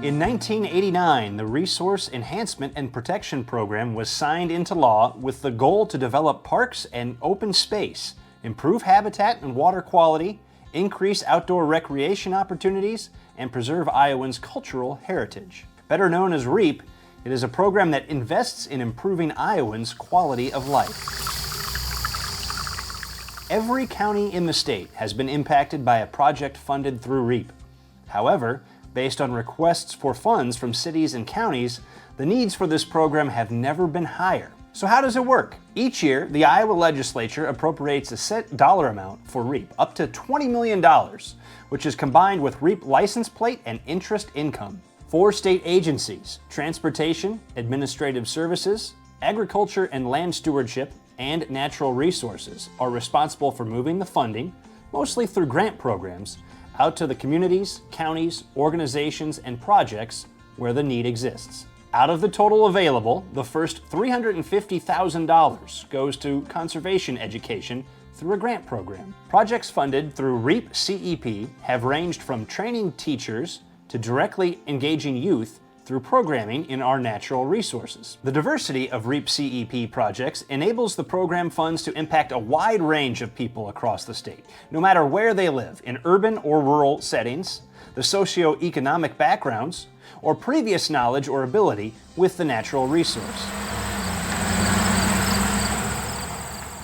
In 1989, the Resource Enhancement and Protection Program was signed into law with the goal to develop parks and open space, improve habitat and water quality, increase outdoor recreation opportunities, and preserve Iowans' cultural heritage. Better known as REAP, it is a program that invests in improving Iowans' quality of life. Every county in the state has been impacted by a project funded through REAP. However, based on requests for funds from cities and counties, the needs for this program have never been higher. So how does it work? Each year, the Iowa legislature appropriates a set dollar amount for REAP, up to $20 million, which is combined with REAP license plate and interest income. 4 state agencies, Transportation, Administrative Services, Agriculture and Land Stewardship, and Natural Resources, are responsible for moving the funding, mostly through grant programs, out to the communities, counties, organizations, and projects where the need exists. Out of the total available, the first $350,000 goes to conservation education through a grant program. Projects funded through REAP CEP have ranged from training teachers to directly engaging youth through programming in our natural resources. The diversity of REAP CEP projects enables the program funds to impact a wide range of people across the state, no matter where they live, in urban or rural settings, the socioeconomic backgrounds, or previous knowledge or ability with the natural resource.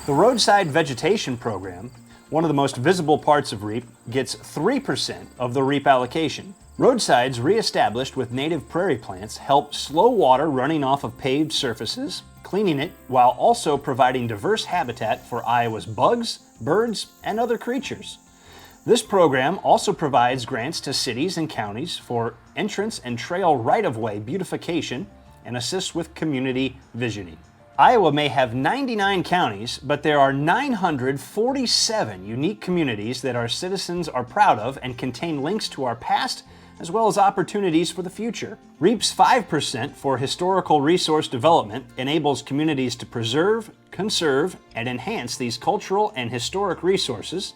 The Roadside Vegetation Program, one of the most visible parts of REAP, gets 3% of the REAP allocation. Roadsides re-established with native prairie plants help slow water running off of paved surfaces, cleaning it while also providing diverse habitat for Iowa's bugs, birds, and other creatures. This program also provides grants to cities and counties for entrance and trail right-of-way beautification and assists with community visioning. Iowa may have 99 counties, but there are 947 unique communities that our citizens are proud of and contain links to our past as well as opportunities for the future. REAP's 5% for historical resource development enables communities to preserve, conserve, and enhance these cultural and historic resources,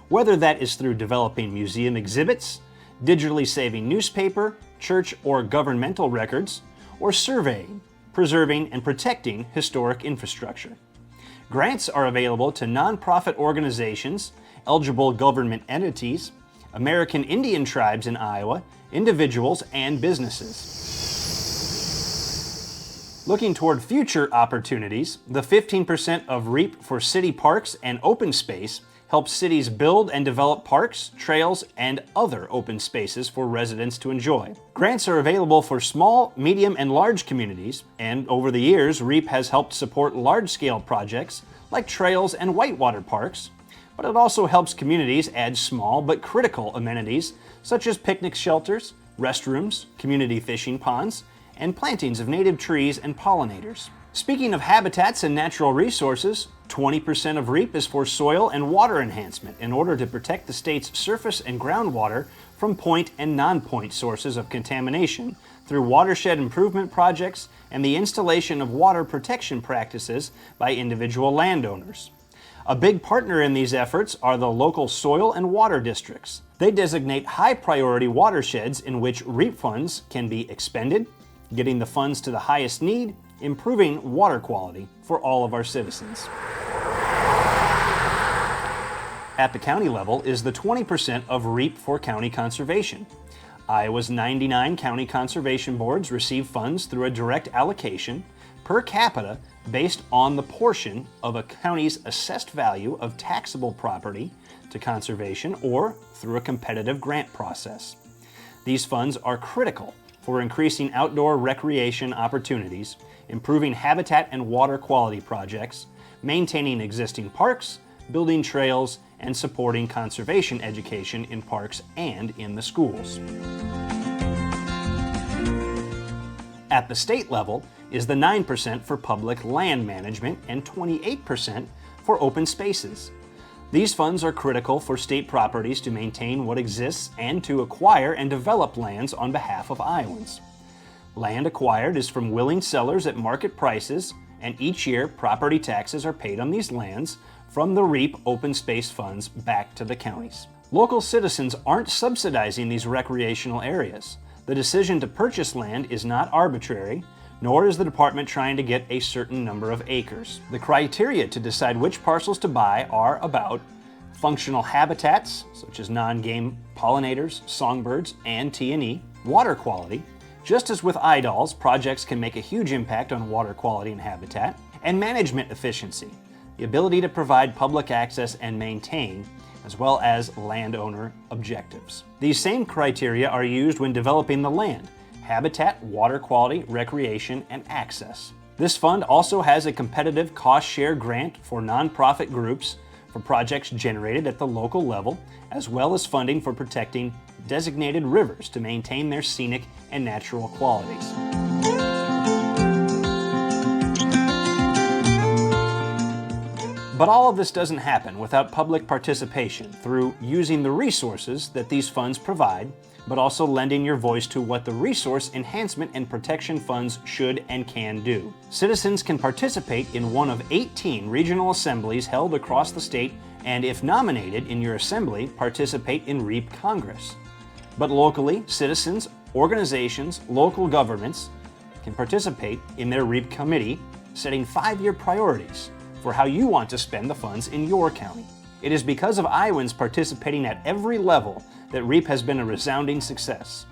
whether that is through developing museum exhibits, digitally saving newspaper, church, or governmental records, or surveying, preserving, and protecting historic infrastructure. Grants are available to nonprofit organizations, eligible government entities, American Indian tribes in Iowa, individuals, and businesses. Looking toward future opportunities, the 15% of REAP for city parks and open space helps cities build and develop parks, trails, and other open spaces for residents to enjoy. Grants are available for small, medium, and large communities, and over the years, REAP has helped support large-scale projects like trails and whitewater parks, but it also helps communities add small but critical amenities such as picnic shelters, restrooms, community fishing ponds, and plantings of native trees and pollinators. Speaking of habitats and natural resources, 20% of REAP is for soil and water enhancement in order to protect the state's surface and groundwater from point and non-point sources of contamination through watershed improvement projects and the installation of water protection practices by individual landowners. A big partner in these efforts are the local soil and water districts. They designate high-priority watersheds in which REAP funds can be expended, getting the funds to the highest need, improving water quality for all of our citizens. At the county level is the 20% of REAP for county conservation. Iowa's 99 county conservation boards receive funds through a direct allocation per capita based on the portion of a county's assessed value of taxable property to conservation or through a competitive grant process. These funds are critical for increasing outdoor recreation opportunities, improving habitat and water quality projects, maintaining existing parks, building trails, and supporting conservation education in parks and in the schools. At the state level is the 9% for public land management and 28% for open spaces. These funds are critical for state properties to maintain what exists and to acquire and develop lands on behalf of Iowans. Land acquired is from willing sellers at market prices, and each year property taxes are paid on these lands from the REAP open space funds back to the counties. Local citizens aren't subsidizing these recreational areas. The decision to purchase land is not arbitrary, nor is the department trying to get a certain number of acres. The criteria to decide which parcels to buy are about functional habitats, such as non-game pollinators, songbirds, and T&E, water quality, just as with IDOLs, projects can make a huge impact on water quality and habitat, and management efficiency, the ability to provide public access and maintain, as well as landowner objectives. These same criteria are used when developing the land: habitat, water quality, recreation, and access. This fund also has a competitive cost-share grant for nonprofit groups for projects generated at the local level, as well as funding for protecting designated rivers to maintain their scenic and natural qualities. But all of this doesn't happen without public participation through using the resources that these funds provide, but also lending your voice to what the Resource Enhancement and Protection funds should and can do. Citizens can participate in one of 18 regional assemblies held across the state, and if nominated in your assembly, participate in REAP Congress. But locally, citizens, organizations, local governments can participate in their REAP committee, setting 5-year priorities for how you want to spend the funds in your county. It is because of Iowans participating at every level that REAP has been a resounding success.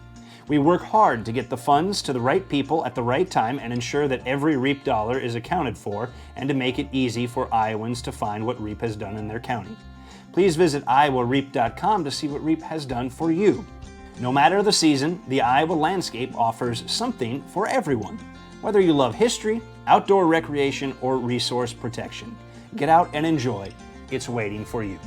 We work hard to get the funds to the right people at the right time and ensure that every REAP dollar is accounted for, and to make it easy for Iowans to find what REAP has done in their county. Please visit iowareap.com to see what REAP has done for you. No matter the season, the Iowa landscape offers something for everyone. Whether you love history, outdoor recreation, or resource protection, get out and enjoy. It's waiting for you.